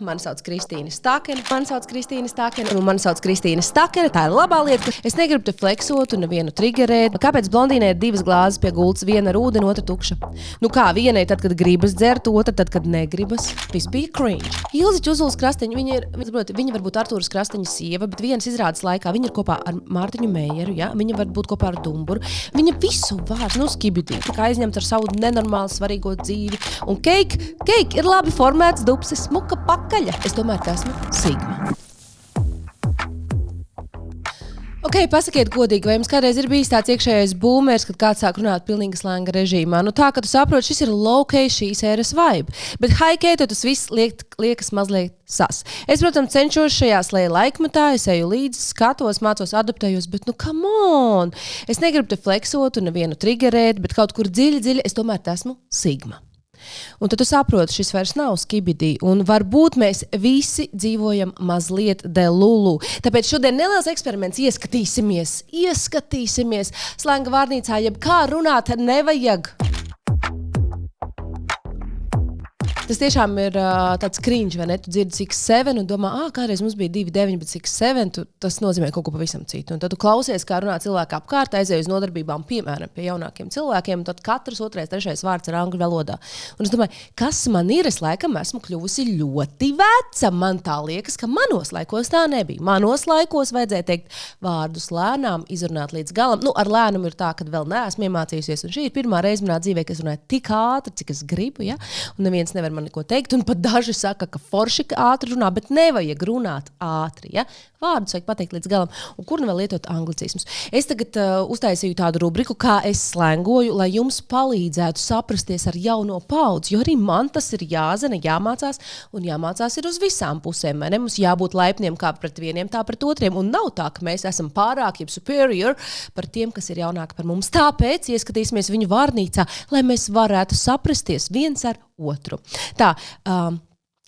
Mani sauc Kristīna Stakene, un mani sauc Kristīna Stakene. Tā ir labā lieta. Es negribu te fleksot un nevienu triggerēt. Kāpēc blondīnē ir divas glāzes pie gultas, viena ar ūdeni, otra tukša? Nu kā, vienai tad, kad gribas dzert, otra tad, kad negribas. Viss bija cringe. Ilziķa Uzulas Krasteņa, viņa varbūt Artūras Krasteņa sieva, bet vienas izrādes laikā viņa ir kopā ar Mārtiņu Meijeru, ja? Viņa var būt kopā ar Dumburu. Viņa visu vārds, skibidī, tā kā aizņemt ar savu nenormāli svarīgo dzīvi. Un keik ir labi formēts dupsis, smuka pakaļa. Es tomēr esmu Sigma. Ok, pasakiet godīgi, vai jums kādreiz ir bijis tāds iekšējais boomeris, kad kāds sāk runāt pilnīgi slanga režīmā? Nu tā, ka tu saproti, šis ir low-key šīs ēras vibe. Bet high-key tas viss liekas mazliet sas. Es, protams, cenšos šajā slēja laikmetā, es eju līdzi, skatos, mācos, adaptējos, bet come on! Es negribu te fleksot un nevienu triggerēt, bet kaut kur dziļi, es tomēr esmu Sigma. Un tad tu saproti, šis vairs nav skibidī, un varbūt mēs visi dzīvojam mazliet delulu. Tāpēc šodien neliels eksperiments ieskatīsimies slanga vārnīcā, jeb kā runāt nevajag. Tas tiešām ir tāds cringe, vai ne? Tu dzirdi 6-7 un domā, kādreiz mums bija 2-9, bet 6-7, tas nozīmē kaut ko pavisam citu. Un tad tu klausies, kā runā cilvēki apkārt, aizēj uz nodarbībām, piemēram, pie jaunākiem cilvēkiem, un tad katrs otrais, trešais vārds ir angļu valodā. Un es domāju, kas man ir? Es laikam esmu kļuvusi ļoti veca. Man tā liekas, ka manos laikos tā nebija. Manos laikos vajadzēja teikt vārdus lēnām, izrunāt līdz galam. Nu, ar lēnumu ir tā, ka vēl neesmu iemācījusies, un šī ir pirmā reize manā dzīvē, ka es runāju tik ātri, cik es gribu, ja? Un neviens nevar man neko teikt, un pat daži saka, ka forši ātri runā, bet nevajag runāt ātri, ja? Vārdus vajag pateikt līdz galam, un kur nu vēl lietot anglicismus. Es tagad uztaisīju tādu rubriku, kā es slengoju, lai jums palīdzētu saprasties ar jauno paudzi, jo arī man tas ir jāzina, jāmācās, un jāmācās ir uz visām pusēm, vai ne? Mums jābūt laipniem kā pret vieniem, tā pret otriem, un nav tā, ka mēs esam pārāk, jeb superior par tiem, kas ir jaunāki par mums. Tāpēc ieskatīsimies viņu vārnīcā, lai mēs varētu saprasties viens ar otru. Tā,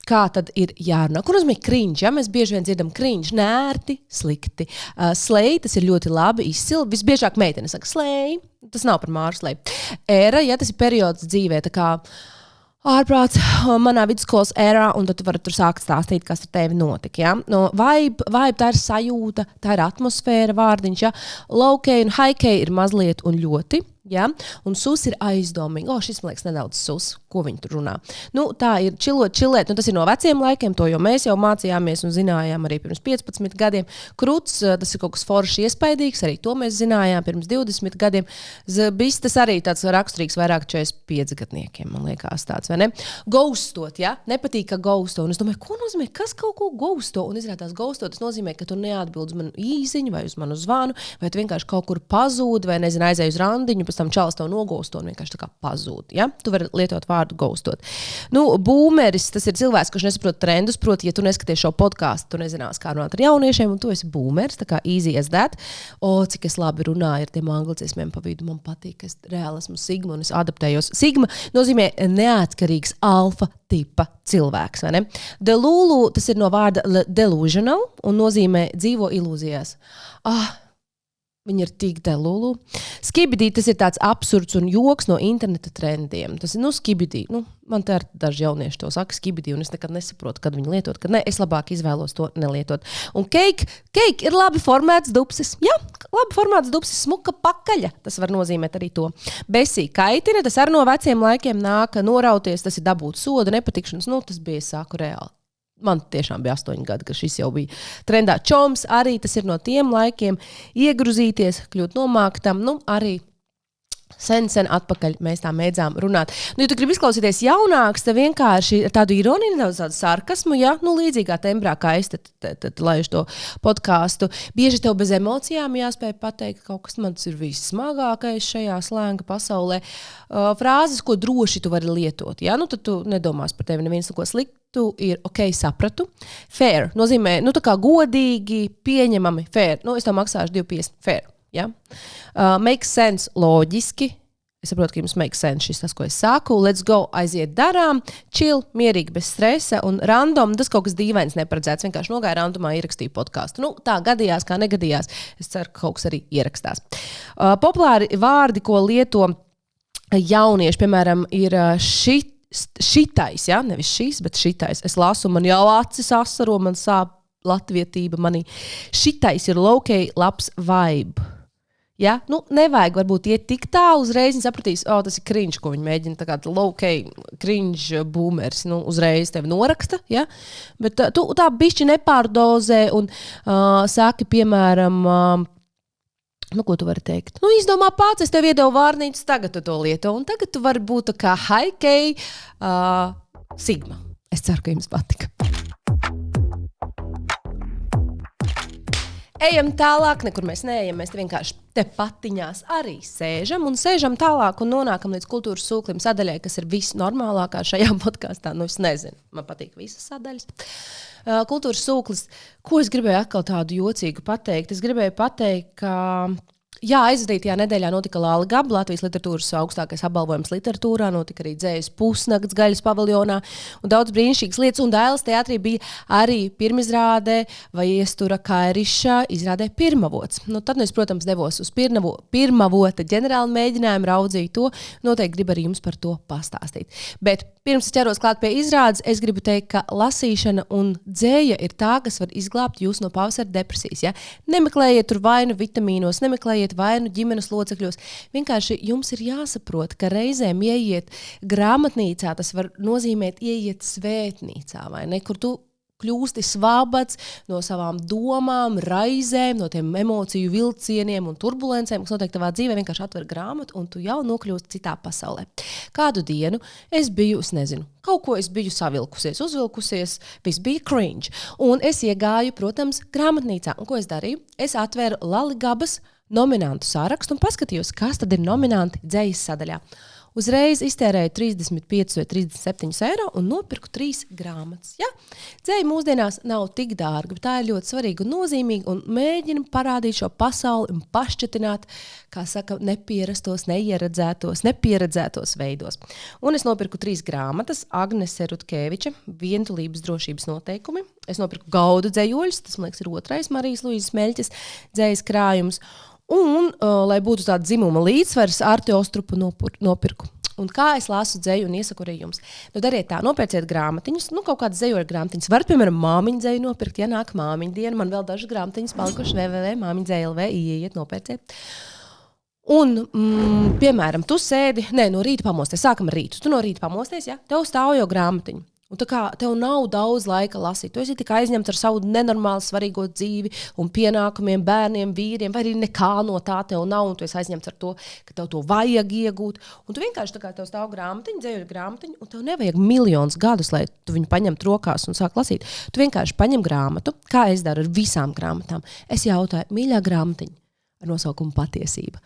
kā tad ir jārunā? Kur nozīmē cringe? Ja? Mēs bieži vien dzirdam cringe, nērti, slikti. Slēj, tas ir ļoti labi, izcili. Visbiežāk meitene saka slēj, tas nav par māru slēj. Era, ja tas ir periods dzīvē, tā kā ārprāts manā vidusskolas ērā, un tad tu vari tur sākt stāstīt, kas ar tevi notika. Ja? No, vibe, tā ir sajūta, tā ir atmosfēra, vārdiņš. Ja? Low-key un high-key ir mazliet un ļoti. Ja? Un sus ir aizdomīgi. Šis, man liekas, nedaudz sus, ko viņi tur runā. Nu, tā ir čilēt. Nu, tas ir no veciem laikiem, to jau mēs jau mācījāmies un zinājām arī pirms 15 gadiem. Kruts, tas ir kaut kas forši iespaidīgs, arī to mēs zinājām pirms 20 gadiem. Bis tas arī tāds raksturīgs vairāk 45 gadniekiem, man liekas tāds, vai ne? Ghostot, ja? Nepatīk, ka ghosto. Un es domāju, ko nozīmē, kas kaut ko ghosto? Un izrādās ghostot, tas nozīmē, ka tu neatbild uz manu īziņu vai uz manu zvanu, vai tu vienkārši kaut kur pazūdi, vai nezinu, aizēj uz randiņu, tam čalis tev nogausto un vienkārši tā kā pazūd. Ja? Tu vari lietot vārdu gaustot. Nu, boomeris, tas ir cilvēks, kurš nesaprot trendus, proti, ja tu neskaties šo podcastu, tu nezinās, kā runāt ar jauniešiem, un tu esi boomeris, tā kā easy as that. Cik es labi runāju ar tiem anglicismiem pa vidu, man patīk, es reāli esmu Sigma un es adaptējos. Sigma nozīmē neatkarīgs alfa tipa cilvēks, vai ne? Delulu, tas ir no vārda delusional un nozīmē dzīvo ilūzijās. Viņi ir tik delulu. Skibidī, tas ir tāds absurds un joks no interneta trendiem. Tas ir, skibidī. Man te ar daži jaunieši to saka skibidī, un es nekad nesaprotu, kad viņi lietot, kad ne, es labāk izvēlos to nelietot. Un keik ir labi formēts dupsis. Jā, labi formēts dupsis, smuka pakaļa. Tas var nozīmēt arī to. Besī kaitina, tas ar no veciem laikiem nāk, norauties, tas ir dabūt sodu, nepatikšanas. Tas bija, es saku, reāli. Man tiešām bija 8 gadi, ka šis jau bija trendā. Čoms arī tas ir no tiem laikiem iegruzīties, kļūt nomāktam, arī sen atpakaļ mēs tā mēdzām runāt. Ja tu gribi izklausīties jaunāks, tad vienkārši ar tādu ironiju, nedaudz tādu sarkasmu, ja? Līdzīgā tembrā, kā es tad laižu to podcastu. Bieži tev bez emocijām jāspēj pateikt kaut kas, man tas ir vissmagākais šajā slēnga pasaulē. Frāzes, ko droši tu vari lietot, ja? Tad tu nedomās par tevi neviens neko sliktu. Ir ok, sapratu. Fair nozīmē, tā kā godīgi, pieņemami, fair. Es tev maksāšu 2,50, fair. Ja? Makes sense, loģiski. Es saprotu, ka jums makes sense šis tas, ko es saku. Let's go, aiziet darām, chill, mierīgi, bez stresa un random. Tas kaut kas dīvains neparedzēts. Vienkārši nogāja randomā, ierakstīju podcastu. Tā gadījās, kā negadījās. Es ceru, ka kaut kas arī ierakstās. Populāri vārdi, ko lieto jaunieši, piemēram, ir šitais, ja? Nevis šis, bet šitais. Es lasu, man jau acis asaro, man sāp latvietība manī. Šitais ir low-key labs vibe. Ja? Nu, nevajag varbūt iet tik tālu uzreiz, un sapratīs, tas ir cringe, ko viņi mēģina, tā kā low-key cringe boomers, nu, uzreiz tevi noraksta, ja? Bet tu tā bišķi nepārdozē un saki, piemēram, nu, ko tu vari teikt? Nu, izdomā pats, es tev iedevu vārnīcas, tagad tu to lieto, un tagad tu vari būt kā high-key Sigma. Es ceru, ka jums patika. Ejam tālāk, nekur mēs neejam, mēs vienkārši te patiņās arī sēžam un sēžam tālāk un nonākam līdz kultūras sūklim sadaļai, kas ir visnormālākā šajā podkastā. Nu, es nezinu, man patīk visas sadaļas. Kultūras sūklis, ko es gribēju atkal tādu jocīgu pateikt? Es gribēju pateikt, ka aizvadītajā nedēļā notika Lāli Gaba, Latvijas literatūras augstākais apbalvojums literatūrā, notika arī dzējas pusnakts Gaļas paviljonā un daudz brīnišķīgas lietas, un Dailes teātrī bija arī pirmizrādē vai Iestura Kairiša izrādē Pirmavots. Nu, tad es, protams, devos uz Pirmavota ģenerālu mēģinājumu, raudzīju to, noteikti gribu arī jums par to pastāstīt. Bet pirms es ķeros klāt pie izrādes, es gribu teikt, ka lasīšana un dzēja ir tā, kas var izglābt jūs no pavasara depresijas. Ja? Nemeklējiet tur vainu vitamīnos, nemeklējiet vainu ģimenes locekļos. Vienkārši jums ir jāsaprot, ka reizēm ieiet grāmatnīcā, tas var nozīmēt ieiet svētnīcā, vai ne, kur tu kļūsti svabats no savām domām, raizēm, no tiem emociju vilcieniem un turbulencēm, kas notiek tavā dzīvē, vienkārši atver grāmatu un tu jau nokļūsti citā pasaulē. Kādu dienu es biju, kaut ko es biju uzvilkusies, viss bija cringe. Un es iegāju, protams, grāmatnīcā. Un ko es darīju? Es atvēru Lali Gabas nominantu sārakstu un paskatījos, kas tad ir nominanti dzējas sadaļā. Uzreiz iztērēju 35 vai 37 eiro un nopirku 3 grāmatas. Ja? Dzēja mūsdienās nav tik dārga, bet tā ir ļoti svarīga un nozīmīga un mēģina parādīt šo pasauli un pašķetināt, kā saka, nepieredzētos veidos. Un es nopirku 3 grāmatas. Agnese Rutkeviča, Vientulības drošības noteikumi. Es nopirku Gaudu dzējoļus, tas, man liekas, ir 2. Marijas Luīzes Meļķes dzējas krājums. Un, lai būtu tāda dzimuma līdzsvars, Arti Ostrupu nopirku. Un kā es lasu dzēju un iesaku arī jums. Nu, dariet tā, nopērciet grāmatiņus, kaut kādas dzējoļu grāmatiņas. Varat, piemēram, māmiņu dzēju nopirkt, ja nāk māmiņu diena. Man vēl dažas grāmatiņas palikušas www.māmiņdzēja.lv, ieiet, nopērciet. Un, piemēram, tu sēdi, no rīta pamosties, sākam ar rītu. Tu no rīta pamosties, ja? Tev stāv jau grāmatiņu. Un tā kā tev nav daudz laika lasīt, tu esi tik aizņemts ar savu nenormāli svarīgo dzīvi un pienākumiem, bērniem, vīriem, vai arī nekā no tā tev nav, un tu esi aizņemts ar to, ka tev to vajag iegūt. Un tu vienkārši tā kā tev stāv grāmatiņa, dzējoļu grāmatiņa, un tev nevajag miljonus gadus, lai tu viņu paņemtu rokās un sāk lasīt. Tu vienkārši paņem grāmatu, kā es daru ar visām grāmatām. Es jautāju, mīļā grāmatiņa ar nosaukumu Patiesība.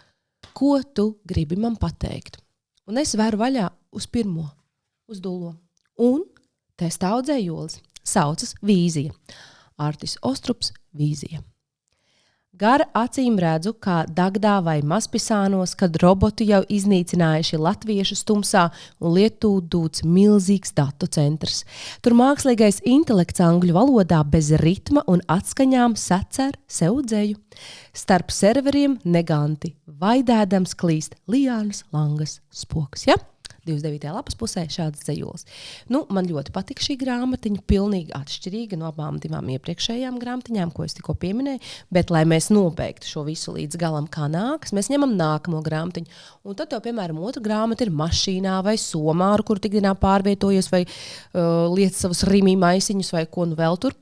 Ko tu gribi man pateikt? Un es veru vaļā uz pirmo, uz dullo. Un te stāv dzējolis, saucas Vīzija. Artis Ostrups, Vīzija. Gar acīm redzu, kā Dagdā vai Maspisānos, kad roboti jau iznīcinājuši latviešus tumsā un Lietū dūts milzīgs datu centrs. Tur mākslīgais intelekts angļu valodā bez ritma un atskaņām sacer sev dzēju. Starp serveriem neganti vaidēdams klīst Lijānas Langas spoks. Ja? 29. lapas pusē šāds dzējolis. Nu, man ļoti patika šī grāmatiņa, pilnīgi atšķirīga no abām divām iepriekšējām grāmatiņām, ko es tikko pieminēju, bet, lai mēs nobeigtu šo visu līdz galam, kā nākas, mēs ņemam nākamo grāmatiņu. Un tad tev, piemēram, otra grāmata ir mašīnā vai somā, ar kuru tikdienā pārvietojies, vai liec savus rimī maisiņus, vai ko nu vēl tur.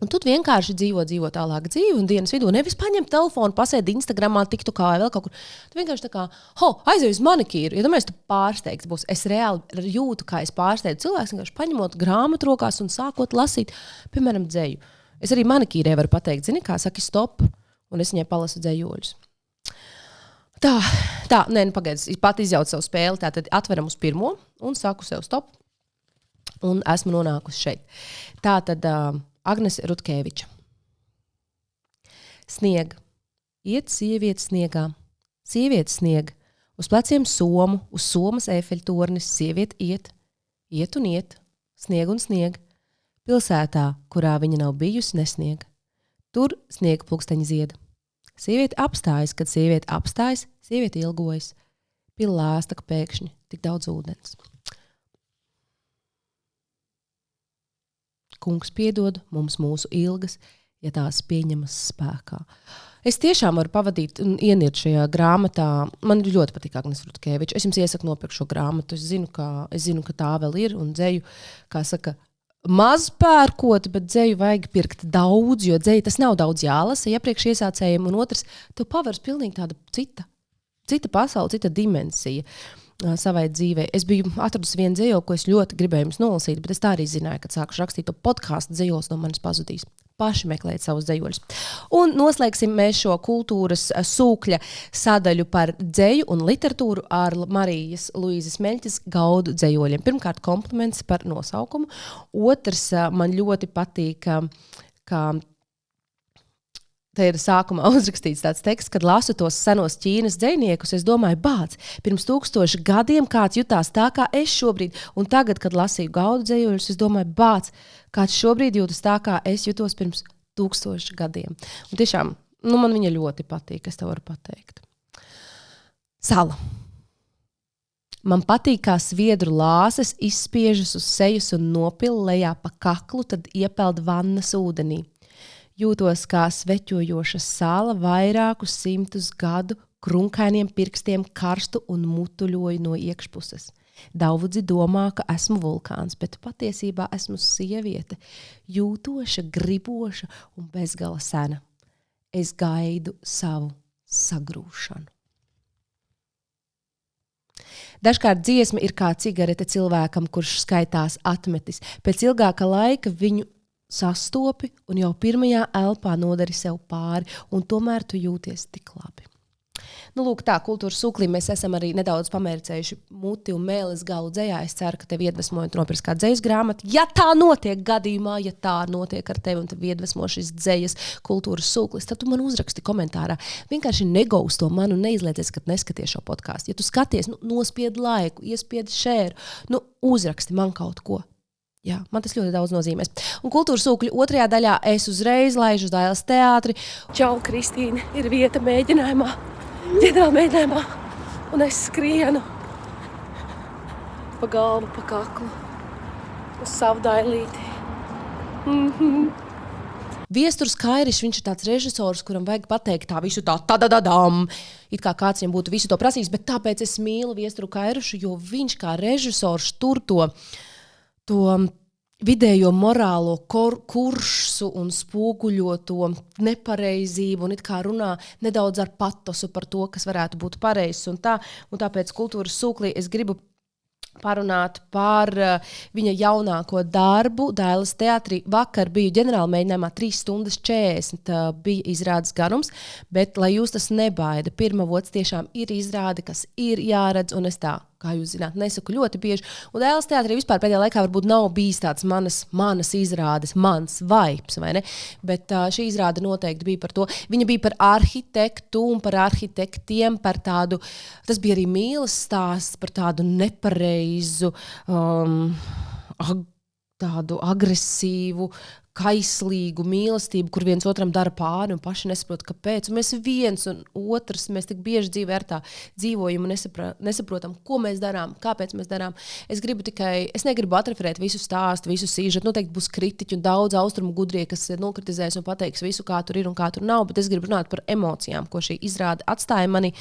Un tu vienkārši dzīvo tālāk dzīvi un dienas vidū nevis paņem telefonu, pasēdi Instagramā, TikTokā vai vēl kaut kur. Tu vienkārši tā kā, aizēju uz manikīru. Ja domājies, tu pārsteigts būs. Es reāli jūtu, kā es pārsteidzu cilvēks, vienkārši paņemot grāmatu rokās un sākot lasīt, piemēram, dzēju. Es arī manikīrē varu pateikt, zini, kā saki stop, un es viņai palasu dzējoļus. Pagaidzi, es pat izjaucu savu spēli, tātad atveram uz pirmo un saku sev stop, un esmu nonākusi šeit. Tātad Agnese Rutkeviča. Sniega. Iet sieviete sniegā. Sieviete sniega. Uz pleciem somu, uz somas Eifeļtornis. Sieviete iet un iet. Snieg un snieg. Pilsētā, kurā viņa nav bijusi, nesnieg. Tur sniega pluksteņi zied. Sieviete apstājas, kad sieviete apstājas, sieviete ilgojas. Pila lāsta, ka pēkšņi tik daudz ūdens. Kungs piedod mums mūsu ilgas, ja tās pieņemas spēkā. Es tiešām varu pavadīt un ienirt šajā grāmatā. Man ļoti patīk Agnes Rutkeviča. Es jums iesaku nopirkt šo grāmatu. Es zinu, ka tā vēl ir un dzeju, kā saka, maz pērkot, bet dzeju vajag pirkt daudz, jo dzeju tas nav daudz jālasa iepriekš iesācējiem, un otrs, tev pavērs pilnīgi tāda cita pasaule, cita dimensija savai dzīvei. Es biju atradusi vienu dzejoli, ko es ļoti gribēju jums nolasīt, bet es tā arī zināju, kad sākuši rakstīt to podcastu, dzejols no manis pazudīs. Paši meklēt savus dzejoļus. Un noslēgsim mēs šo kultūras sūkļa sadaļu par dzeju un literatūru ar Marijas Luīzes Meļķes Gaudu dzejoļiem. Pirmkārt, kompliments par nosaukumu. Otrs, man ļoti patīk, ka te ir sākumā uzrakstīts tāds teksts, kad lasu tos senos Ķīnas dzejniekus, es domāju, bāc, pirms 1000 gadiem kāds jutās tā, kā es šobrīd, un tagad, kad lasīju Gaudu dzejoļus, es domāju, bāc, kāds šobrīd jūtas tā, kā es jutos pirms 1000 gadiem. Un tiešām, man viņa ļoti patīk, es tev varu pateikt. Sala. Man patīk, kā sviedru lāses izspiežas uz sejas un nopila lejā pa kaklu, tad iepeld vannas ūdenī. Jūtos kā sveķojoša sala vairākus 100 gadu krunkainiem pirkstiem karstu un mutuļoju no iekšpuses. Daudzi domā, ka esmu vulkāns, bet patiesībā esmu sieviete, jūtoša, griboša un bezgala sena. Es gaidu savu sagrūšanu. Dažkārt dziesma ir kā cigarete cilvēkam, kurš skaitās atmetis. Pēc ilgāka laika viņu sastopi un jau pirmajā elpā nodari sev pāri, un tomēr tu jūties tik labi. Lūk, tā, kultūras sūklī mēs esam arī nedaudz pamērcējuši muti un mēles galu dzejā. Es ceru, ka tev iedvesmojot nopirks kā dzejas grāmatu. Ja tā notiek gadījumā, ja tā notiek ar tevi un tev iedvesmo šis dzejas kultūras sūklis, tad tu man uzraksti komentārā. Vienkārši negausto man un neizliecies, kad neskaties šo podcastu. Ja tu skaties, nospied laiku, iespied share, uzraksti man kaut ko. Jā, man tas ļoti daudz nozīmēs. Un kultūras sūkļu otrajā daļā es uzreiz laižu uz Dailes teātri. Čau, Kristīne, ir vieta mēģinājumā, ģenerāla mēģinājumā. Un es skrienu pa galvu, pa kaklu, uz savu Dailīti. Viesturs Kairišs, viņš ir tāds režisors, kuram vajag pateikt tā visu tā tadadadam, it kā kāds viņam būtu visu to prasījis, bet tāpēc es mīlu Viesturu Kairišu, jo viņš kā režisors tur to vidējo morālo kursu un spoguļo to nepareizību un it kā runā nedaudz ar patosu par to, kas varētu būt pareizs un tāpēc kultūras sūklī es gribu parunāt par viņa jaunāko darbu Dailes teātrī. Vakar biju ģenerāla mēģinājumā 3:40 bija izrādes garums, bet, lai jūs tas nebaida, pirmavots tiešām ir izrāde, kas ir jāredz, un es tā, kā jūs zināt, nesaku ļoti bieži. Un Dailes teātrī vispār pēdējā laikā varbūt nav bijis tāds manas izrādes, mans vibes, vai ne? Bet šī izrāde noteikti bija par to. Viņa bija par arhitektu un par arhitektiem, par tādu, tas bija arī mīlas stāsts, par tādu nepareizu, tādu agresīvu, kaislīgu mīlestību, kur viens otram dara pāri un paši nesaprot, kāpēc. Un mēs viens un otrs, mēs tik bieži dzīvē ar tā dzīvojam un nesaprotam, ko mēs darām, kāpēc mēs darām. Es negribu atreferēt visu stāstu, visu sīžetu. Noteikti būs kritiķi un daudz austrumu gudrie, kas nokritizēs un pateiks visu, kā tur ir un kā tur nav, bet es gribu runāt par emocijām, ko šī izrāde atstāja mani.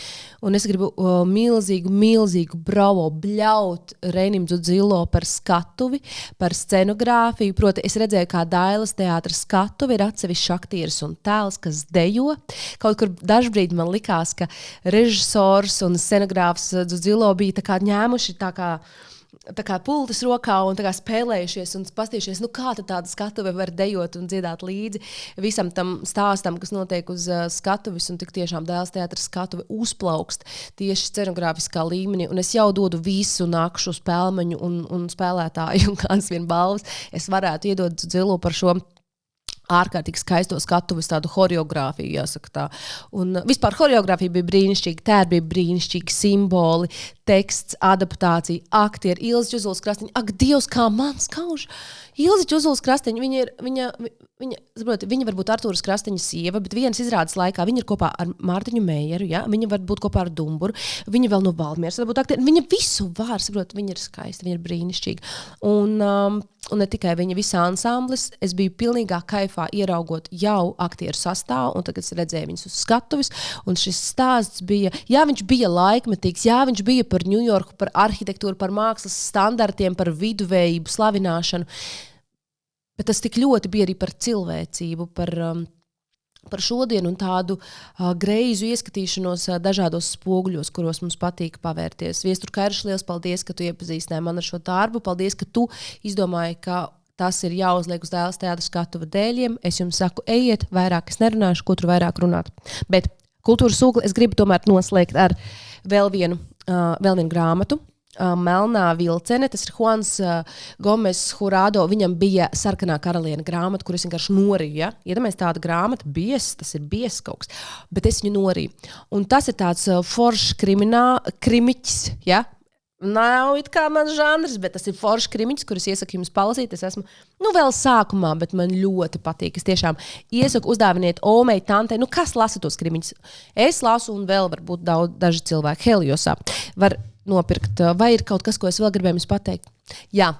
Un es gribu milzīgu bravo bļaut Reinim Dzudzilo par skatuvi, par scenogrāfiju. Proti, es redzēju, kā Dailes teātra skatuve ir atsevišķs aktieris un tēls, kas dejo. Kaut kur dažbrīd man likās, ka režisors un scenogrāfs Dzudzilo bija tā kā ņēmuši tā kā pultis rokā un tā kā spēlējušies un pastījušies, kā tad tāda skatuve var dejot un dziedāt līdzi visam tam stāstam, kas notiek uz skatuves, un tik tiešām Dailes teātra skatuve uzplaukst tieši scenogrāfiskā līmenī, un es jau dodu visu nakšu spēlmeņu un spēlētāju un kāds vien balvas. Es varētu iedot Dzudzilu par šo ārkārtīgi skaisto skatuves tādu horeogrāfiju, jāsaka tā. Un vispār horeogrāfija bija brīnišķīga, tēri bija brīnišķīgi, simboli, teksts, adaptācija, aktieri, Ilze Ķuzules Krastiņa. Ak, Dievs, kā man skauž! Ilze Ķuzules Krastiņa, Viņa var būt Artūras Krasteņa sieva, bet vienas izrādes laikā viņa ir kopā ar Mārtiņu Meijeru, ja? Viņa var būt kopā ar Dumburu, viņa vēl no Valmieras, varbūt aktieri. Viņa visu var, saprot, viņa ir skaista, viņa ir brīnišķīga. Un ne tikai viņa, visa ansamblis, es biju pilnīgā kaifā ieraugot jau aktieru sastāvu, un tagad es redzēju viņus uz skatuves, un šis stāsts bija, jā, viņš bija laikmetīgs, jā, viņš bija par Ņujorku, par arhitektūru, par mākslas standartiem, par viduvējību, slavināšanu. Bet tas tik ļoti bija arī par cilvēcību, par šodienu un tādu greizu ieskatīšanos dažādos spoguļos, kuros mums patīk pavērties. Viestur Kairš, liels paldies, ka tu iepazīstināji man ar šo darbu. Paldies, ka tu izdomāji, ka tas ir jāuzliek uz Dēles teātra skatuva dēļiem. Es jums saku, ejiet, vairāk es nerunāšu, ko tur vairāk runāt. Bet kultūras sūkli es gribu tomēr noslēgt ar vēl vienu grāmatu. Melnā vilcene, tas ir Juans Gomes Jurado, viņam bija Sarkanā karaliene grāmata, kur es vienkārši norīju, ja? Iedomājies tāda grāmata, tas ir bies kaut kas, bet es viņu norīju. Un tas ir tāds foršs krimiķis, ja? Nav it kā mans žanrs, bet tas ir foršs krimiķis, kurus iesaku jums palasīt. Es esmu, vēl sākumā, bet man ļoti patīk. Es tiešām iesaku uzdāviniet Omei, tantei, kas lasa tos krimiķus? Es lasu un vēl varbūt daži cilvēki Heliosā var nopirkt, vai ir kaut kas, ko es vēl gribēju jums pateikt? Jā.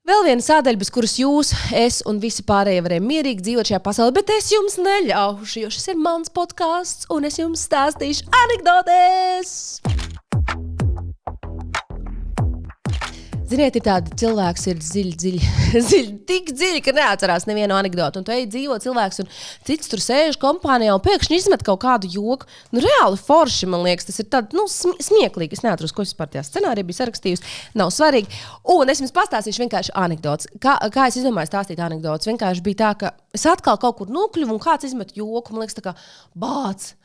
Vēl viena sādaļa, bez kuras jūs, es un visi pārējie varējām mierīgi dzīvot šajā pasaulē, bet es jums neļaušu, jo šis ir mans podcasts, un es jums stāstīšu anekdotes! Ziniet, ir tādi cilvēki, ir dziļi, tik dziļi, ka neatcerās nevienu anekdotu. Un tu ej dzīvo cilvēks, un cits tur sēž kompānijā, un pēkšņi izmet kaut kādu joku. Reāli forši, man liekas, tas ir tādi, smieklīgi. Es neatceros, ko es par tajā scenāriju biju sarakstījusi. Nav svarīgi. Un es jums pastāstīšu vienkārši anekdotes. Kā es izdomāju stāstīt anekdotes? Vienkārši bija tā, ka es atkal kaut kur nokļuvu, un kāds izmet joku. Man liekas, tā kā bāc.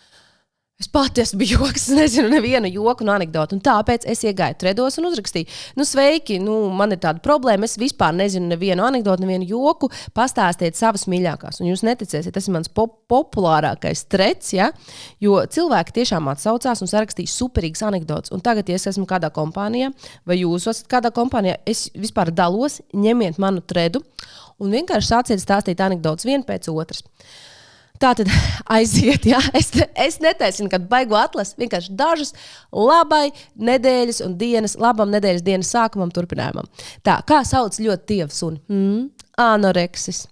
Es pati esmu joks, nezinu nevienu joku un anekdotu, un tāpēc es iegāju tredos un uzrakstīju. Sveiki, man ir tāda problēma, es vispār nezinu nevienu anekdotu, nevienu joku, pastāstiet savas mīļākās. Un jūs neticēsiet, tas ir mans populārākais trets, ja? Jo cilvēki tiešām atsaucās un sarakstīja superīgas anekdotas. Un tagad, ja es esmu kādā kompānijā, vai jūs esat kādā kompānijā, es vispār dalos, ņemiet manu tredu un vienkārši sāciet stāstīt anekdotas vienu pēc otras. Tā tad aiziet, ja? Es netaisinu, kad baigu atlasi, vienkārši dažas labam nedēļas dienas sākumam, turpinājumam. Tā, kā sauc ļoti tievs un anoreksis.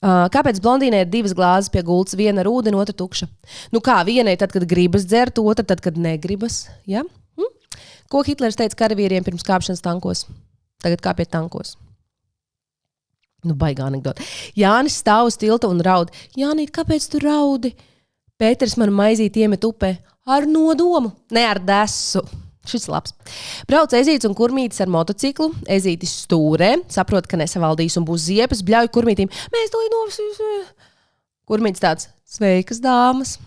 Kāpēc blondīnē ir 2 glāzes pie gultas, viena ar ūdeni, otra tukša? Kā vienai tad, kad gribas dzert, otra tad, kad negribas, ja? Ko Hitlers teica karavīriem pirms kāpšanas tankos? Tagad kāpiet tankos. Baigā anekdote. Jānis stāv uz tilta un raud. Jānīt, kāpēc tu raudi? Pēters manu maizīti iemet upē. Ar nodomu, ne ar desu. Šis labs. Brauc Ezītis un Kurmītis ar motociklu. Ezītis stūrē, saprot, ka nesavaldīs un būs ziepes, bļauj Kurmītim. Mēs to inovasīs. Kurmītis tāds, sveikas dāmas.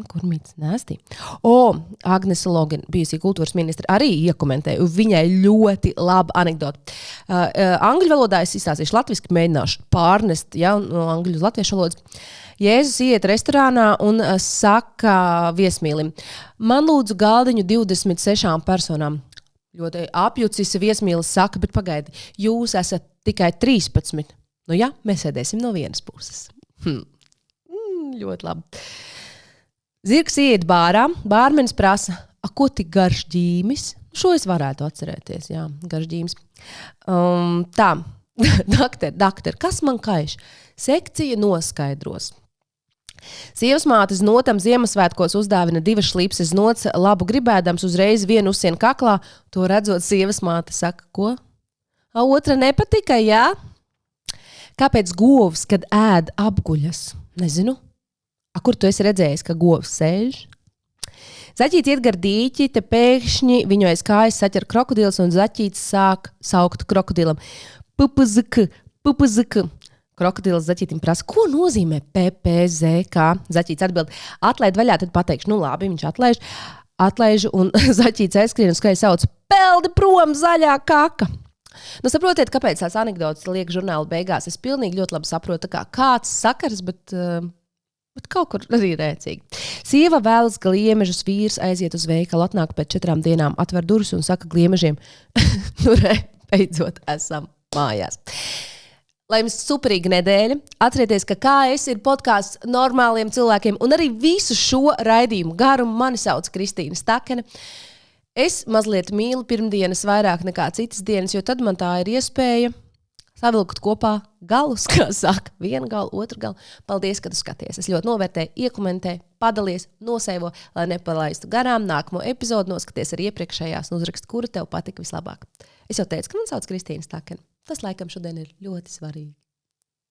Kurmītis nēstī. Agnese Logina, bijusī kultūras ministra, arī iekomentēja. Viņai ļoti laba anekdota. Angļu valodā es izstāstīšu latviski, mēģināšu pārnest no angļu uz latviešu valodas. Jēzus iet restorānā un saka viesmīlim, man lūdzu galdiņu 26 personām. Ļoti apjucis viesmīlis saka, bet pagaidi, jūs esat tikai 13. Mēs sēdēsim no vienas puses. Ļoti labi. Zirgs iet bārā, bārmenis prasa, ko tik garš ģīmis? Šo es varētu atcerēties, jā, garš ģīmis. Tā, doktor, kas man kaiš? Sekcija noskaidros. Sievas mātes notam Ziemassvētkos uzdāvina 2 šlipses nots, labu gribēdams uzreiz vienu uzsien kaklā, to redzot sievas māte saka, ko? Otra nepatika, jā? Kāpēc govs, kad ēd apguļas? Nezinu. Kur tu esi redzējis, ka govs sēž? Zaķīts iet gar dīķi, te pēkšņi viņu aiz kājas saķer krokodils un zaķīts sāk saukt krokodilam. Pupuzk. Krokodils zaķītim prasa, ko nozīmē PPZK? Zaķīts atbild, atlaid vaļā, tad pateikšu, labi, viņš atlaiž un zaķīts aizskrien un skai sauc, peldi prom zaļā kaka. Saprotiet, kāpēc tās anekdotas liek žurnāla beigās? Es pilnīgi ļoti labi saprotu, kāds sakars, bet kaut kur arī rēcīgi. Sieva vēlas gliemežus, vīrs aiziet uz veikalu, atnāk pēc 4 dienām, atver durvis un saka gliemežiem, beidzot esam mājās. Lai jums superīga nedēļa. Atcerieties, ka kā es ir podkāsts normāliem cilvēkiem un arī visu šo raidījumu garumu mani sauc Kristīna Stakene. Es mazliet mīlu pirmdienas vairāk nekā citas dienas, jo tad man tā ir iespēja savilkt kopā galus, kā saka, vienu galu, otru galu. Paldies, ka tu skaties. Es ļoti novērtēju, iekomentē, padalies, noseivo, lai nepalaistu garām nākamo epizodu, noskaties arī iepriekšējās un uzrakst, kura tev patika vislabāk. Es jau teicu, ka man sauc Kristīna Stakene. Tas laikam šodien ir ļoti svarīgi.